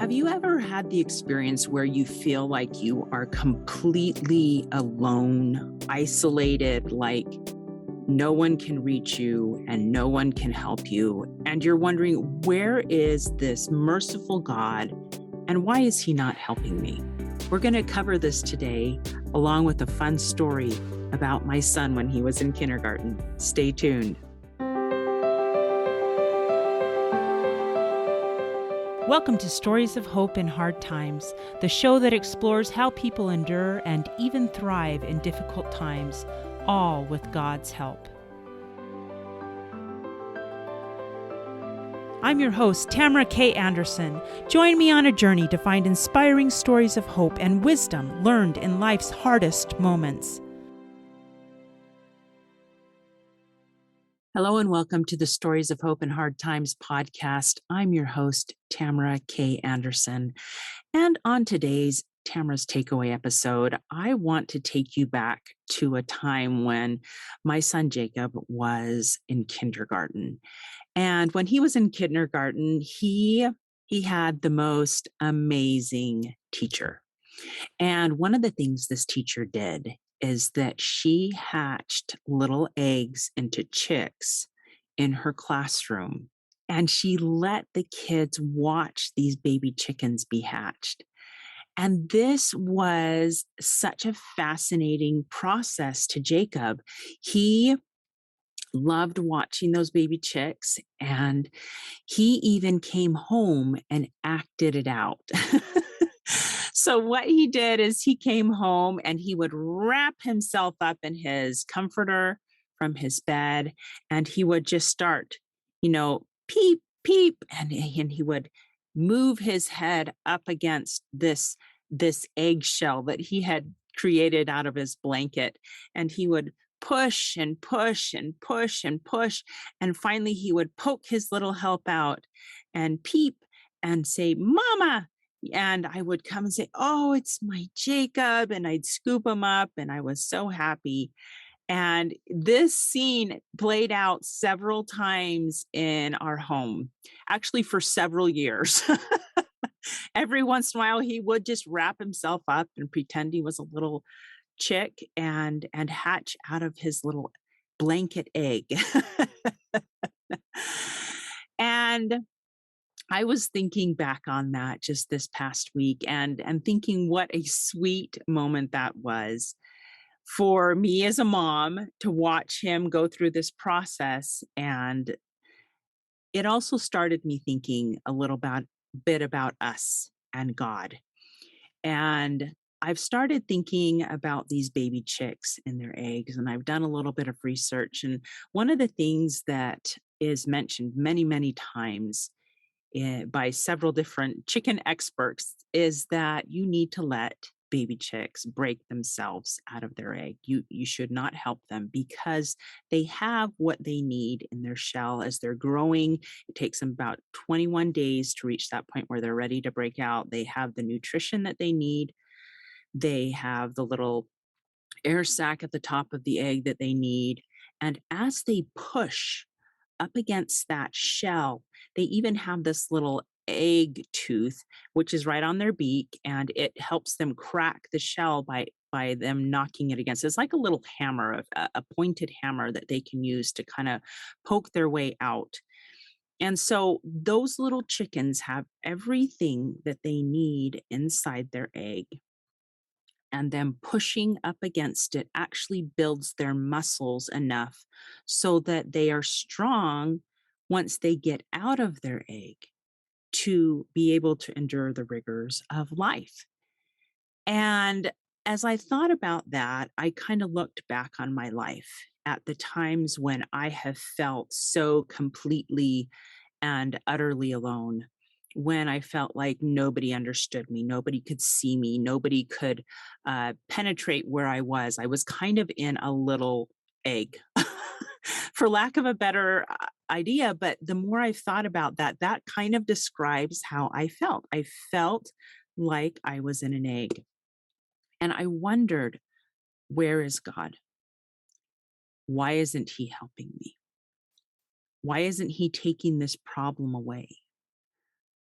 Have you ever had the experience where you feel like you are completely alone, isolated, like no one can reach you and no one can help you? And you're wondering, where is this merciful God and why is he not helping me? We're going to cover this today, along with a fun story about my son when he was in kindergarten. Stay tuned. Welcome to Stories of Hope in Hard Times, the show that explores how people endure and even thrive in difficult times, all with God's help. I'm your host, Tamara K. Anderson. Join me on a journey to find inspiring stories of hope and wisdom learned in life's hardest moments. Hello and welcome to the Stories of Hope in Hard Times podcast. I'm your host, Tamara K. Anderson. And on today's Tamara's Takeaway episode, I want to take you back to a time when my son Jacob was in kindergarten. And when he was in kindergarten, he had the most amazing teacher. And one of the things this teacher did is that she hatched little eggs into chicks in her classroom. And she let the kids watch these baby chickens be hatched. And this was such a fascinating process to Jacob. He loved watching those baby chicks, and he even came home and acted it out. So what he did is he came home and he would wrap himself up in his comforter from his bed, and he would just start, peep, peep, and he would move his head up against this eggshell that he had created out of his blanket, and he would push and push and push and push, and finally he would poke his little help out and peep and say, "Mama." And I would come and say, "Oh, it's my Jacob." And I'd scoop him up, and I was so happy. And this scene played out several times in our home, actually for several years. Every once in a while, he would just wrap himself up and pretend he was a little chick and hatch out of his little blanket egg. And I was thinking back on that just this past week and thinking what a sweet moment that was for me as a mom to watch him go through this process. And it also started me thinking a little bit about us and God. And I've started thinking about these baby chicks and their eggs, and I've done a little bit of research. And one of the things that is mentioned many, many times by several different chicken experts is that you need to let baby chicks break themselves out of their egg. You should not help them because they have what they need in their shell as they're growing. It takes them about 21 days to reach that point where they're ready to break out. They have the nutrition that they need. They have the little air sac at the top of the egg that they need. And as they push up against that shell, they even have this little egg tooth, which is right on their beak, and it helps them crack the shell by them knocking it against. It's like a little hammer, a pointed hammer that they can use to kind of poke their way out. And so those little chickens have everything that they need inside their egg. And them pushing up against it actually builds their muscles enough so that they are strong once they get out of their egg to be able to endure the rigors of life. And as I thought about that, I kind of looked back on my life at the times when I have felt so completely and utterly alone, when I felt like nobody understood me, nobody could see me, nobody could penetrate where I was. I was kind of in a little egg, for lack of a better idea. But the more I've thought about that, that kind of describes how I felt. I felt like I was in an egg. And I wondered, where is God? Why isn't he helping me? Why isn't he taking this problem away?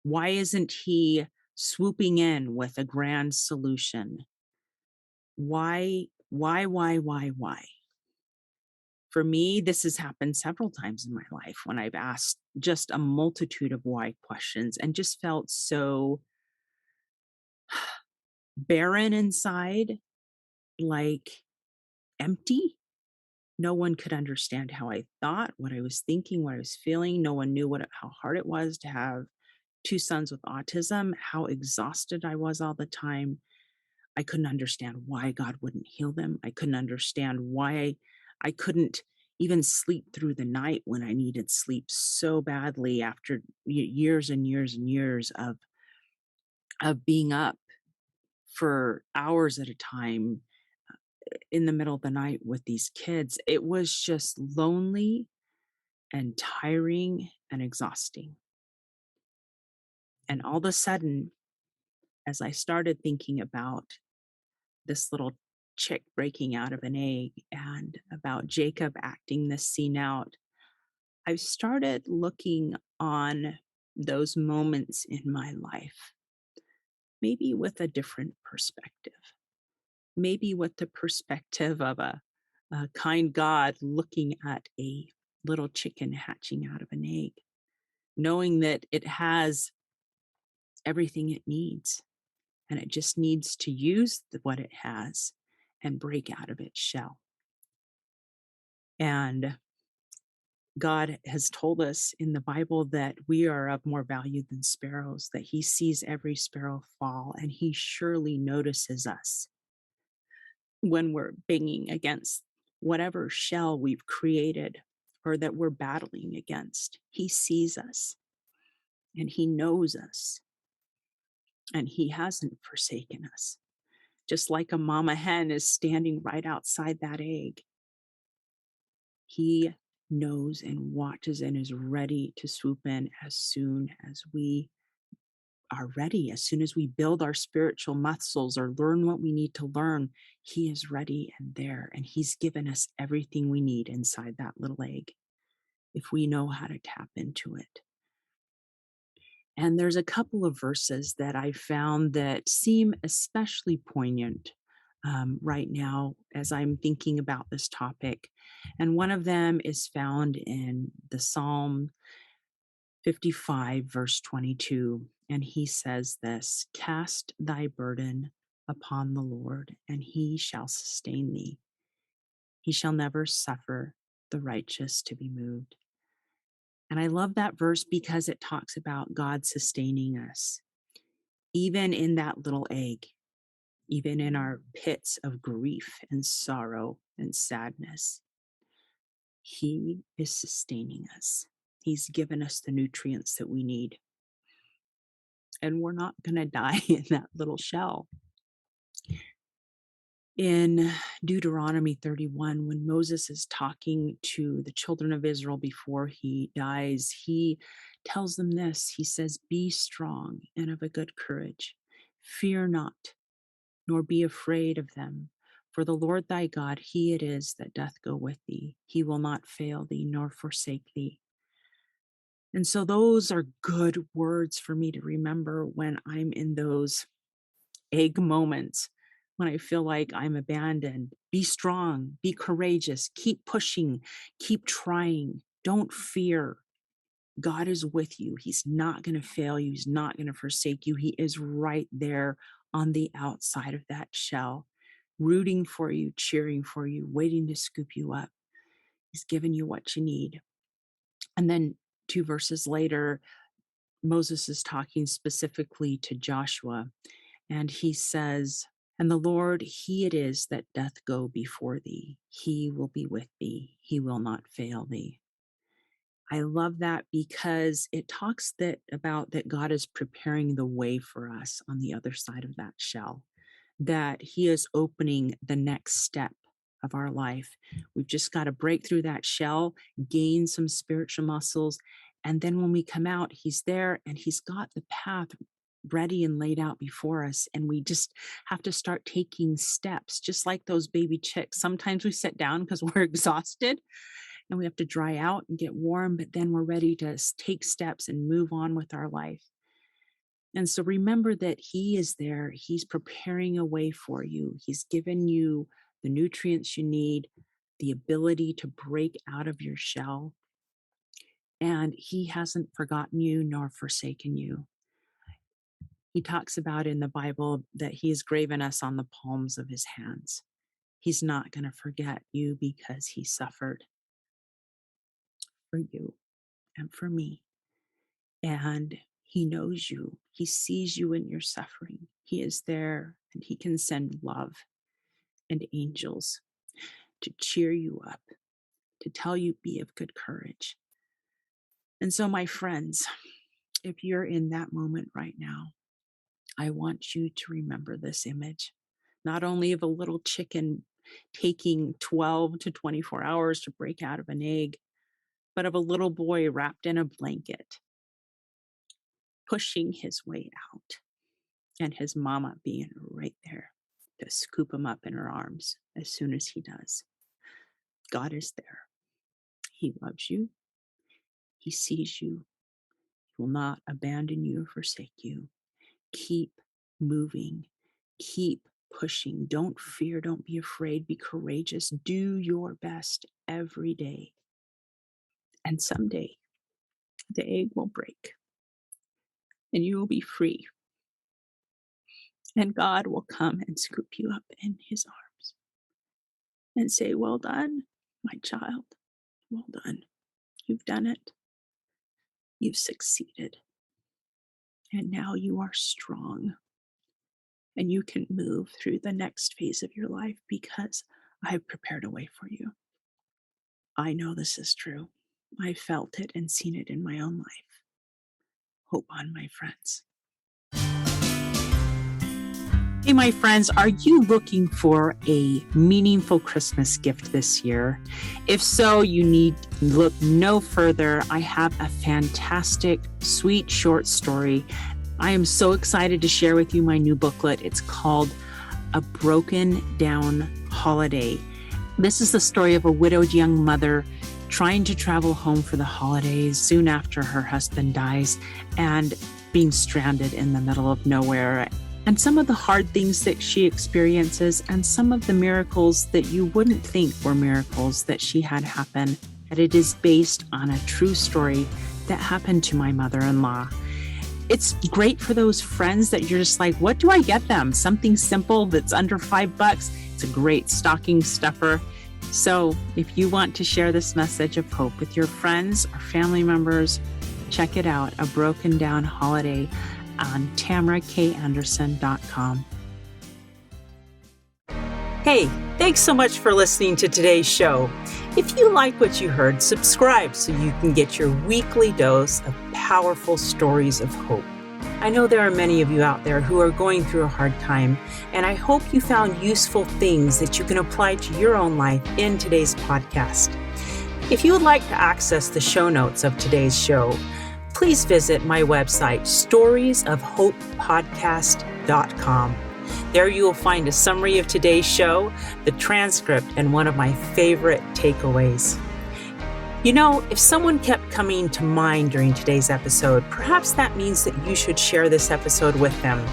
Why isn't he swooping in with a grand solution. Why? For me, this has happened several times in my life when I've asked just a multitude of why questions and just felt so barren inside, like empty. No one could understand how I thought, what I was thinking, what I was feeling. No one knew how hard it was to have two sons with autism, how exhausted I was all the time. I couldn't understand why God wouldn't heal them. I couldn't understand why I couldn't even sleep through the night when I needed sleep so badly after years and years and years of being up for hours at a time in the middle of the night with these kids. It was just lonely and tiring and exhausting. And all of a sudden, as I started thinking about this little chick breaking out of an egg and about Jacob acting this scene out, I started looking on those moments in my life, maybe with a different perspective, maybe with the perspective of a kind God looking at a little chicken hatching out of an egg, knowing that it has everything it needs and it just needs to use what it has and break out of its shell. And God has told us in the Bible that we are of more value than sparrows, that He sees every sparrow fall, and He surely notices us when we're banging against whatever shell we've created or that we're battling against. He sees us and He knows us, and He hasn't forsaken us. Just like a mama hen is standing right outside that egg, He knows and watches and is ready to swoop in as soon as we are ready, as soon as we build our spiritual muscles or learn what we need to learn. He is ready and there, and He's given us everything we need inside that little egg if we know how to tap into it. And there's a couple of verses that I found that seem especially poignant right now as I'm thinking about this topic. And one of them is found in the Psalm 55, verse 22. And he says this: Cast thy burden upon the Lord, and He shall sustain thee. He shall never suffer the righteous to be moved. And I love that verse because it talks about God sustaining us, even in that little egg, even in our pits of grief and sorrow and sadness. He is sustaining us. He's given us the nutrients that we need. And we're not going to die in that little shell. In Deuteronomy 31, when Moses is talking to the children of Israel before he dies, he tells them this. He says, Be strong and of a good courage. Fear not, nor be afraid of them. For the Lord thy God, He it is that doth go with thee. He will not fail thee, nor forsake thee. And so those are good words for me to remember when I'm in those egg moments, when I feel like I'm abandoned. Be strong, be courageous, keep pushing, keep trying. Don't fear. God is with you. He's not going to fail you. He's not going to forsake you. He is right there on the outside of that shell, rooting for you, cheering for you, waiting to scoop you up. He's given you what you need. And then 2 verses later, Moses is talking specifically to Joshua, and he says, And the Lord, He it is that doth go before thee. He will be with thee. He will not fail thee. I love that because it talks about that God is preparing the way for us on the other side of that shell, that He is opening the next step of our life. We've just got to break through that shell, gain some spiritual muscles, and then when we come out, He's there and He's got the path ready and laid out before us. And we just have to start taking steps, just like those baby chicks. Sometimes we sit down because we're exhausted and we have to dry out and get warm, but then we're ready to take steps and move on with our life. And so remember that He is there. He's preparing a way for you. He's given you the nutrients you need, the ability to break out of your shell. And He hasn't forgotten you nor forsaken you. He talks about in the Bible that He has graven us on the palms of His hands. He's not going to forget you because He suffered for you and for me. And He knows you. He sees you in your suffering. He is there, and He can send love and angels to cheer you up, to tell you, be of good courage. And so, my friends, if you're in that moment right now, I want you to remember this image, not only of a little chicken taking 12 to 24 hours to break out of an egg, but of a little boy wrapped in a blanket, pushing his way out, and his mama being right there to scoop him up in her arms as soon as he does. God is there. He loves you. He sees you. He will not abandon you or forsake you. Keep moving. Keep pushing. Don't fear. Don't be afraid. Be courageous. Do your best every day. And someday the egg will break and you will be free. And God will come and scoop you up in His arms and say, well done, my child. Well done. You've done it. You've succeeded. And now you are strong. And you can move through the next phase of your life because I have prepared a way for you. I know this is true. I felt it and seen it in my own life. Hope on, my friends. Hey, my friends, are you looking for a meaningful Christmas gift this year? If so, you need look no further. I have a fantastic, sweet short story. I am so excited to share with you my new booklet. It's called A Broken Down Holiday. This is the story of a widowed young mother trying to travel home for the holidays soon after her husband dies and being stranded in the middle of nowhere. And some of the hard things that she experiences and some of the miracles that you wouldn't think were miracles that she had happen. And it is based on a true story that happened to my mother-in-law. It's great for those friends that you're just like, what do I get them? Something simple that's under $5. It's a great stocking stuffer. So if you want to share this message of hope with your friends or family members, check it out, A Broken Down Holiday, on TamaraKAnderson.com. Hey, thanks so much for listening to today's show. If you like what you heard, subscribe so you can get your weekly dose of powerful stories of hope. I know there are many of you out there who are going through a hard time, and I hope you found useful things that you can apply to your own life in today's podcast. If you would like to access the show notes of today's show, please visit my website, storiesofhopepodcast.com. There you will find a summary of today's show, the transcript, and one of my favorite takeaways. You know, if someone kept coming to mind during today's episode, perhaps that means that you should share this episode with them.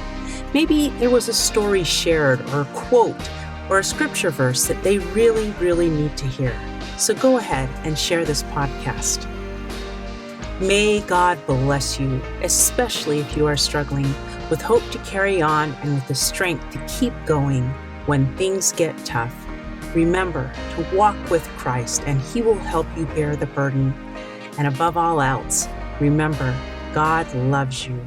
Maybe there was a story shared or a quote or a scripture verse that they really, really need to hear. So go ahead and share this podcast. May God bless you, especially if you are struggling, with hope to carry on and with the strength to keep going when things get tough. Remember to walk with Christ, and He will help you bear the burden. And above all else, remember, God loves you.